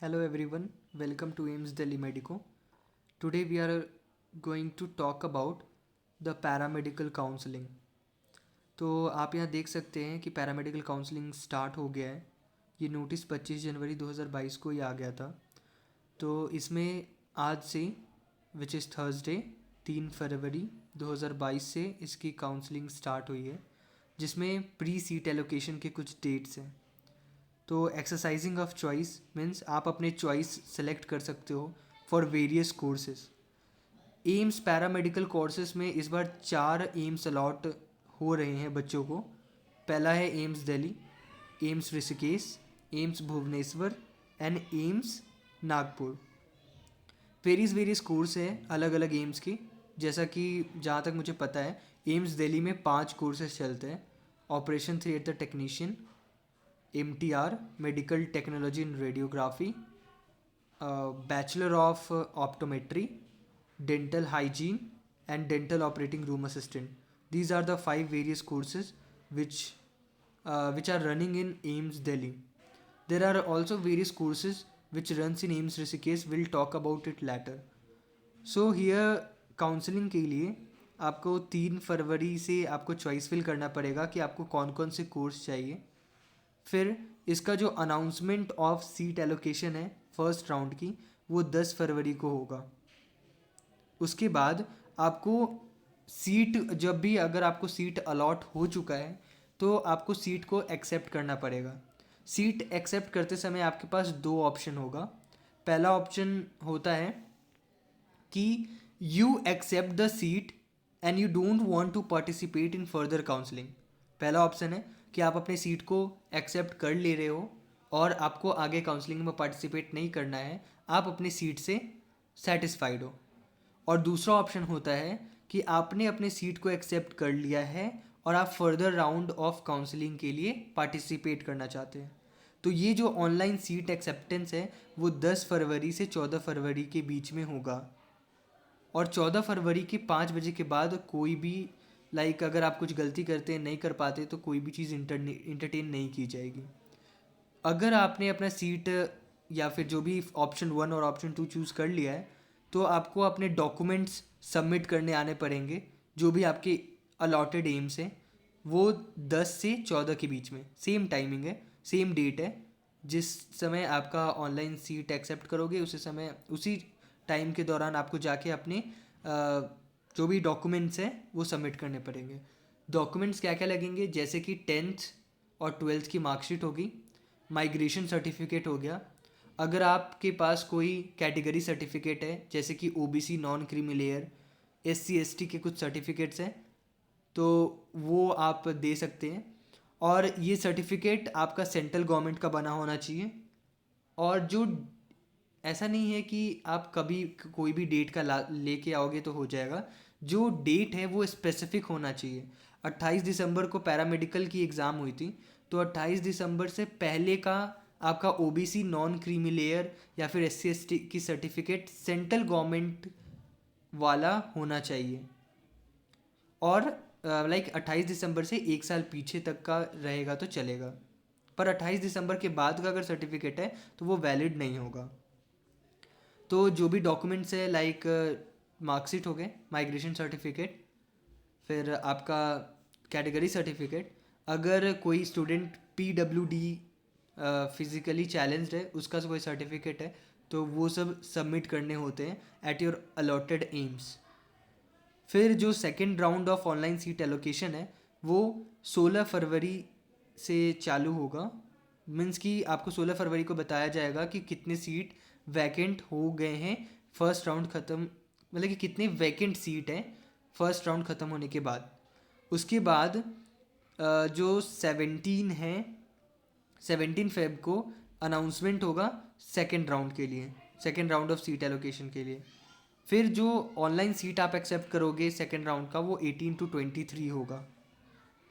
Hello everyone, welcome to AIMS Delhi Medico. Today we are going to talk about the paramedical counseling. तो आप यहाँ देख सकते हैं कि पैरामेडिकल काउंसलिंग स्टार्ट हो गया है। ये नोटिस 25 जनवरी 2022 को ही आ गया था। तो इसमें आज से विच इज़ थर्सडे 3 फरवरी 2022 से इसकी काउंसलिंग स्टार्ट हुई है, जिसमें प्री सीट एलोकेशन के कुछ डेट्स हैं। तो एक्सरसाइजिंग ऑफ चॉइस मीन्स आप अपने चॉइस सेलेक्ट कर सकते हो for various courses. AIIMS paramedical courses में इस बार 4 एम्स अलॉट हो रहे हैं बच्चों को। पहला है AIIMS Delhi, AIIMS Rishikesh, AIIMS Bhubaneswar and AIIMS Nagpur. Various courses हैं अलग अलग एम्स की। जैसा कि जहाँ तक मुझे पता है एम्स दिल्ली में 5 कोर्सेज चलते हैं। Operation theatre technician, MTR medical technology in radiography, bachelor of optometry, dental hygiene and dental operating room assistant. These are the 5 various courses which are running in AIMS Delhi. There are also various courses which runs in AIMS Rishikesh. We'll talk about it later. So here counselling के लिए आपको 3 फरवरी से आपको choice fill करना पड़ेगा कि आपको कौन कौन से कोर्स चाहिए। फिर इसका जो अनाउंसमेंट ऑफ सीट एलोकेशन है फर्स्ट राउंड की, वो 10 फरवरी को होगा। उसके बाद आपको सीट, जब भी अगर आपको सीट अलॉट हो चुका है तो आपको सीट को एक्सेप्ट करना पड़ेगा। सीट एक्सेप्ट करते समय आपके पास 2 ऑप्शन होगा। पहला ऑप्शन होता है कि you accept the seat and you don't want to participate in further counselling. पहला ऑप्शन है कि आप अपने सीट को एक्सेप्ट कर ले रहे हो और आपको आगे काउंसलिंग में पार्टिसिपेट नहीं करना है, आप अपनी सीट से सेटिस्फाइड हो। और दूसरा ऑप्शन होता है कि आपने अपने सीट को एक्सेप्ट कर लिया है और आप फर्दर राउंड ऑफ काउंसलिंग के लिए पार्टिसिपेट करना चाहते हैं। तो ये जो ऑनलाइन सीट एक्सेप्टेंस है वो 10 फरवरी से 14 फरवरी के बीच में होगा। और 14 फरवरी के 5 बजे के बाद कोई भी अगर आप कुछ गलती करते हैं, नहीं कर पाते, तो कोई भी चीज़ इंटरटेन नहीं की जाएगी। अगर आपने अपना सीट या फिर जो भी ऑप्शन 1 और ऑप्शन 2 चूज़ कर लिया है तो आपको अपने डॉक्यूमेंट्स सबमिट करने आने पड़ेंगे। जो भी आपके अलॉटेड एम्स हैं वो 10 से 14 के बीच में सेम टाइमिंग है, सेम डेट है। जिस समय आपका ऑनलाइन सीट एक्सेप्ट करोगे उसी समय, उसी टाइम के दौरान आपको जाके अपने जो भी डॉक्यूमेंट्स हैं वो सबमिट करने पड़ेंगे। डॉक्यूमेंट्स क्या क्या लगेंगे, जैसे कि 10th और 12th की मार्कशीट होगी, माइग्रेशन सर्टिफिकेट हो गया। अगर आपके पास कोई कैटेगरी सर्टिफिकेट है जैसे कि OBC non creamy layer, SC ST के कुछ सर्टिफिकेट्स हैं तो वो आप दे सकते हैं। और ये सर्टिफिकेट आपका सेंट्रल गवर्नमेंट का बना होना चाहिए। और जो ऐसा नहीं है कि आप कभी कोई भी डेट का लेके आओगे तो हो जाएगा। जो डेट है वो स्पेसिफिक होना चाहिए। 28 दिसंबर को पैरामेडिकल की एग्ज़ाम हुई थी, तो 28 दिसंबर से पहले का आपका OBC नॉन क्रीमी लेयर या फिर SC ST की सर्टिफिकेट सेंट्रल गवर्नमेंट वाला होना चाहिए। और 28 दिसंबर से 1 साल पीछे तक का रहेगा तो चलेगा, पर 28 दिसंबर के बाद का अगर सर्टिफिकेट है तो वो वैलिड नहीं होगा। तो जो भी डॉक्यूमेंट्स है मार्कशीट हो गए, माइग्रेशन सर्टिफिकेट, फिर आपका कैटेगरी सर्टिफिकेट। अगर कोई स्टूडेंट PWD फिज़िकली चैलेंज्ड है, उसका कोई सर्टिफिकेट है, तो वो सब सबमिट करने होते हैं एट योर अलॉटेड एम्स। फिर जो second round of online seat allocation है वो 16 फरवरी से चालू होगा। मीन्स कि आपको 16 फरवरी को बताया जाएगा कि कितने सीट वैकेंट हो गए हैं फर्स्ट राउंड ख़त्म, मतलब कि कितने वैकेंट सीट हैं फर्स्ट राउंड ख़त्म होने के बाद। उसके बाद जो 17 फेब को अनाउंसमेंट होगा सेकेंड राउंड के लिए, second round of seat allocation के लिए। फिर जो ऑनलाइन सीट आप एक्सेप्ट करोगे सेकेंड राउंड का वो 18 to 23 होगा।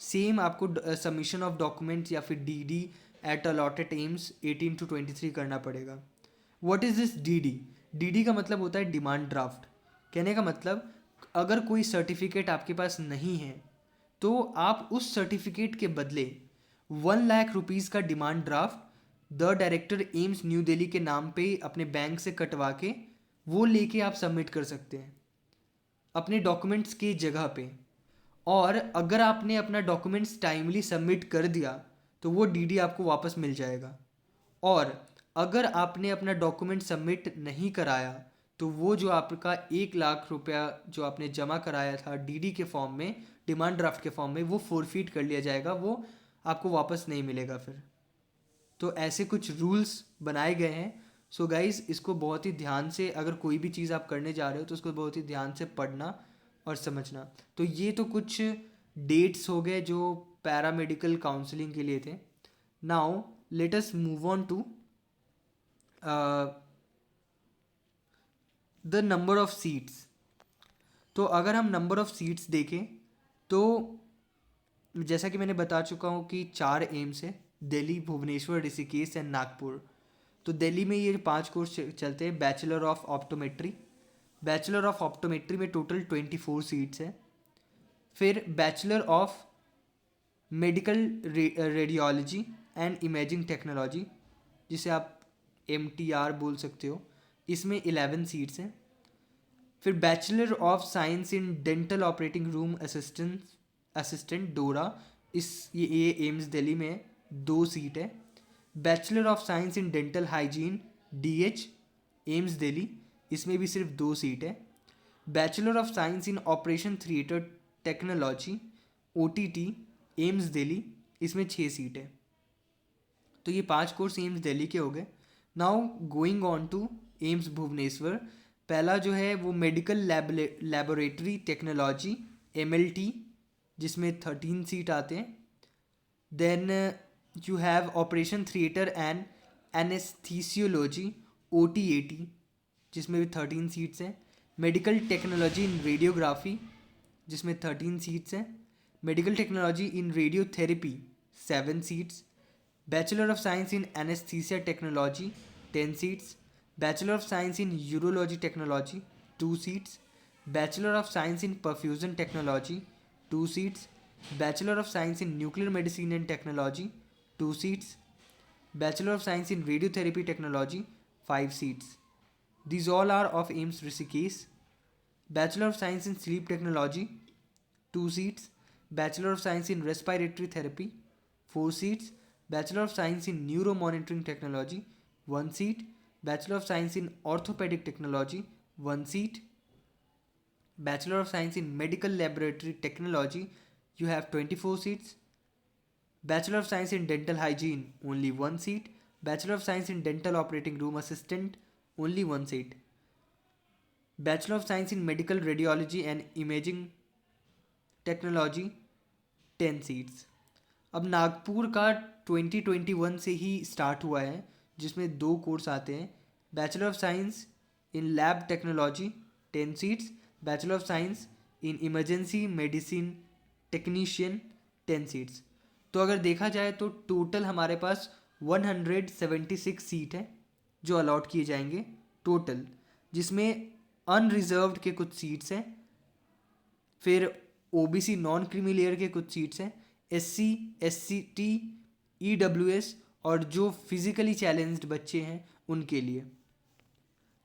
सेम आपको सबमिशन ऑफ डॉक्यूमेंट्स या फिर DD at allotted AIIMS 18 to 23 करना पड़ेगा। What is this DD? DD का मतलब होता है डिमांड ड्राफ्ट। कहने का मतलब, अगर कोई सर्टिफिकेट आपके पास नहीं है तो आप उस सर्टिफिकेट के बदले 1 लाख रुपीज़ का demand draft the director AIIMS new Delhi के नाम पे अपने बैंक से कटवा के वो लेके आप सबमिट कर सकते हैं अपने डॉक्यूमेंट्स की जगह पे। और अगर आपने अपना डॉक्यूमेंट्स टाइमली सबमिट कर दिया तो वो डीडी आपको वापस मिल जाएगा। और अगर आपने अपना डॉक्यूमेंट सबमिट नहीं कराया तो वो जो आपका 1 लाख रुपया जो आपने जमा कराया था डीडी के फॉर्म में, डिमांड ड्राफ्ट के फॉर्म में, वो फोरफीट कर लिया जाएगा, वो आपको वापस नहीं मिलेगा फिर। तो ऐसे कुछ रूल्स बनाए गए हैं। सो गाइज, इसको बहुत ही ध्यान से, अगर कोई भी चीज़ आप करने जा रहे हो तो उसको बहुत ही ध्यान से पढ़ना और समझना। तो ये तो कुछ डेट्स हो गए जो पैरामेडिकल काउंसलिंग के लिए थे। Now let us move on to the number of seats. तो अगर हम नंबर ऑफ सीट्स देखें तो जैसा कि मैंने बता चुका हूँ कि 4 एम्स है, दिल्ली, भुवनेश्वर, ऋषिकेश एंड नागपुर। तो दिल्ली में ये 5 कोर्स चलते हैं। Bachelor of optometry, bachelor of optometry में टोटल 24 सीट्स हैं। फिर bachelor of medical radiology and imaging technology, जिसे आप MTR बोल सकते हो, इसमें 11 सीट्स हैं। फिर bachelor of science in dental operating room assistant डोरा, ये एम्स दिल्ली में 2 सीट है। Bachelor of science in dental hygiene DH AIIMS Delhi, इसमें भी सिर्फ 2 सीट है। Bachelor of science in operation theatre technology OTT AIIMS Delhi, इसमें 6 सीट है। तो ये 5 कोर्स एम्स दिल्ली के हो गए। Now going on to AIIMS Bhubaneswar. पहला जो है वो मेडिकल लैबोरेटरी टेक्नोलॉजी MLT, जिसमें 13 सीट आते हैं। Then you have operation theatre and anaesthesiology OTAT, जिसमें भी 13 सीट्स हैं। मेडिकल टेक्नोलॉजी इन रेडियोग्राफी, जिसमें 13 सीट्स हैं। Medical technology in radiotherapy 7 seats. Bachelor of science in anaesthesia technology 10 seats. Bachelor of science in urology technology 2 seats. Bachelor of science in perfusion technology 2 seats. Bachelor of science in nuclear medicine and technology 2 seats. Bachelor of science in radiotherapy technology 5 seats. These all are of AIIMS Rishikesh. Bachelor of Science in Sleep Technology 2 seats. Bachelor of Science in Respiratory Therapy 4 seats. Bachelor of Science in Neuromonitoring Technology 1 seat. Bachelor of Science in Orthopedic Technology 1 seat. Bachelor of Science in Medical Laboratory Technology, you have 24 seats. Bachelor of Science in Dental Hygiene, only 1 seat. Bachelor of Science in Dental Operating Room Assistant, only 1 seat. Bachelor of Science in Medical Radiology and Imaging Technology 10 seats. अब नागपुर का 2021 से ही start हुआ है, जिसमें 2 course आते हैं। Bachelor of science in lab technology 10 seats. Bachelor of science in emergency medicine technician 10 seats. तो अगर देखा जाए तो टोटल हमारे पास 176 सीट है जो अलॉट किए जाएंगे टोटल, जिसमें अनरिजर्व्ड के कुछ सीट्स हैं, फिर OBC नॉन क्रीमी लेयर के कुछ सीट्स हैं, SC SCT EWS और जो फिजिकली चैलेंज्ड बच्चे हैं उनके लिए।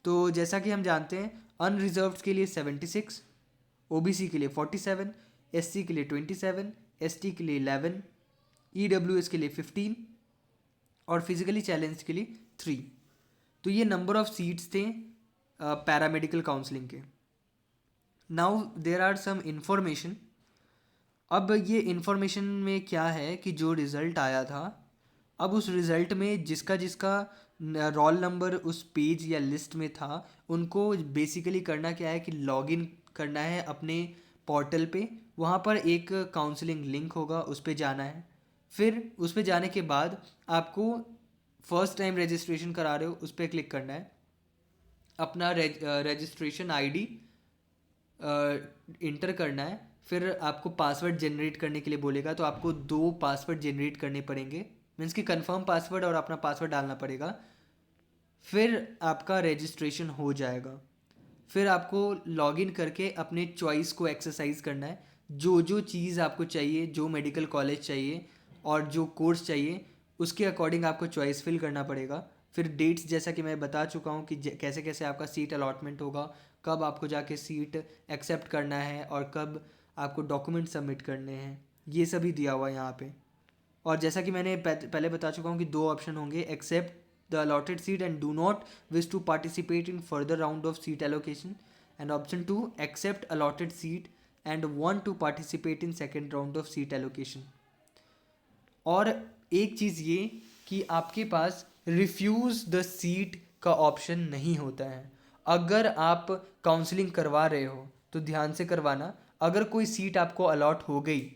तो जैसा कि हम जानते हैं अनरिजर्व्ड के लिए 76, OBC के लिए 47, SC के लिए 27, ST के लिए 11, EWS के लिए 15 और फिजिकली चैलेंज के लिए 3। तो ये नंबर ऑफ सीट्स थे पैरामेडिकल काउंसलिंग के। Now there are some information. अब ये इन्फॉर्मेशन में क्या है कि जो रिज़ल्ट आया था, अब उस रिज़ल्ट में जिसका जिसका रोल नंबर उस पेज या लिस्ट में था, उनको बेसिकली करना क्या है कि लॉगिन करना है अपने पोर्टल पे। वहाँ पर एक काउंसलिंग लिंक होगा, उस पर जाना है। फिर उस पर जाने के बाद आपको फर्स्ट टाइम रजिस्ट्रेशन करा रहे हो उस पर क्लिक करना है, अपना रजिस्ट्रेशन ID इंटर करना है। फिर आपको पासवर्ड जनरेट करने के लिए बोलेगा, तो आपको 2 पासवर्ड जनरेट करने पड़ेंगे, मीन्स कि कंफर्म पासवर्ड और अपना पासवर्ड डालना पड़ेगा। फिर आपका रजिस्ट्रेशन हो जाएगा। फिर आपको लॉगिन करके अपने चॉइस को एक्सरसाइज करना है। जो जो चीज़ आपको चाहिए, जो मेडिकल कॉलेज चाहिए और जो कोर्स चाहिए, उसके अकॉर्डिंग आपको चॉइस फिल करना पड़ेगा। फिर डेट्स जैसा कि मैं बता चुका हूँ कि कैसे कैसे आपका सीट अलॉटमेंट होगा, कब आपको जाके सीट एक्सेप्ट करना है और कब आपको डॉक्यूमेंट सबमिट करने हैं, ये सभी दिया हुआ है यहाँ पे। और जैसा कि मैंने पहले बता चुका हूँ कि दो ऑप्शन होंगे, accept the allotted seat and do not wish to participate in further round of seat allocation, and option two, accept allotted seat and want to participate in second round of seat allocation. और एक चीज़ ये कि आपके पास refuse the seat का option नहीं होता है। अगर आप काउंसलिंग करवा रहे हो तो ध्यान से करवाना, अगर कोई सीट आपको अलॉट हो गई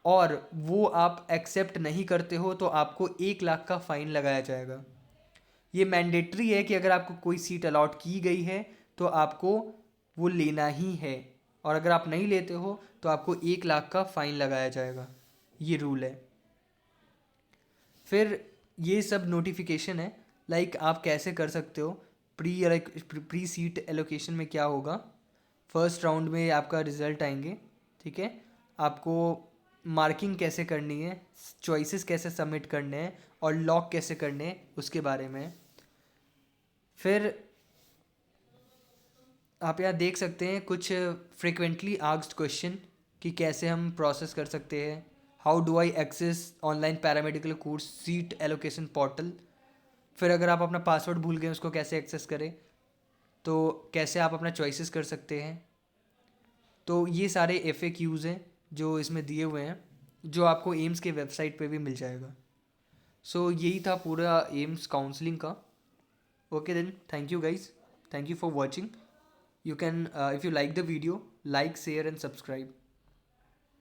और वो आप एक्सेप्ट नहीं करते हो तो आपको 1 लाख का फ़ाइन लगाया जाएगा। ये मैंडेटरी है कि अगर आपको कोई सीट अलॉट की गई है तो आपको वो लेना ही है, और अगर आप नहीं लेते हो तो आपको 1 लाख का फ़ाइन लगाया जाएगा। ये रूल है। फिर ये सब नोटिफिकेशन है, लाइक आप कैसे कर सकते हो। प्री सीट एलोकेशन में क्या होगा, फर्स्ट राउंड में आपका रिजल्ट आएंगे, ठीक है। आपको मार्किंग कैसे करनी है, चॉइसेस कैसे सबमिट करने हैं और लॉक कैसे करने हैं उसके बारे में। फिर आप यहाँ देख सकते हैं कुछ फ्रिक्वेंटली आस्क्ड क्वेश्चन कि कैसे हम प्रोसेस कर सकते हैं। How do I access online paramedical course seat allocation portal. फिर अगर आप अपना पासवर्ड भूल गए उसको कैसे एक्सेस करें, तो कैसे आप अपना चॉइसेस कर सकते हैं। तो ये सारे FAQs हैं जो इसमें दिए हुए हैं, जो आपको एम्स के वेबसाइट पे भी मिल जाएगा। सो यही था पूरा एम्स काउंसलिंग का। Okay then, thank you guys, thank you for watching. You can if you like the video, like, share and subscribe.